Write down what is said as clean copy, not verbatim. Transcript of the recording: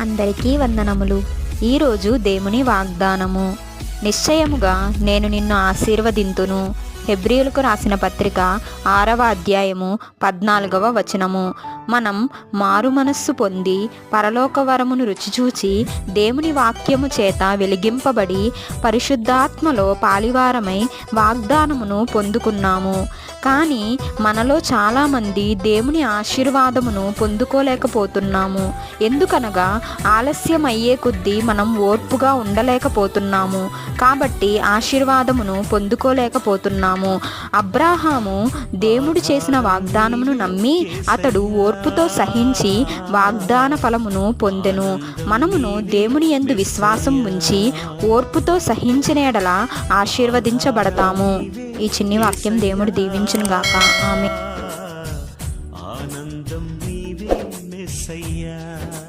అందరికీ వందనములు. ఈరోజు దేవుని వాగ్దానము. నిశ్చయముగా నేను నిన్ను ఆశీర్వదింతును. హెబ్రీయులకు రాసిన పత్రిక 6వ అధ్యాయము 14వ వచనము. మనం మారు మనస్సు పొంది పరలోక వరమును రుచిచూచి దేవుని వాక్యము చేత వెలిగింపబడి పరిశుద్ధాత్మలో పాలివారమై వాగ్దానమును పొందుకున్నాము. కానీ మనలో చాలామంది దేవుని ఆశీర్వాదమును పొందుకోలేకపోతున్నాము. ఎందుకనగా ఆలస్యం అయ్యే కొద్దీ మనం ఓర్పుగా ఉండలేకపోతున్నాము. కాబట్టి ఆశీర్వాదమును పొందుకోలేకపోతున్నాము. అబ్రాహాము దేవుడు చేసిన వాగ్దానమును నమ్మి అతడు ఓర్పుతో సహించి వాగ్దాన ఫలమును పొందెను. మనమును దేవుని యందు విశ్వాసం ఉంచి ఓర్పుతో సహించిన ఎడల ఆశీర్వదించబడతాము. ఈ చిన్ని వాక్యం దేవుడు దీవించును గాక. ఆమేన్. ఆనందం నీవే మెస్సయ్యా.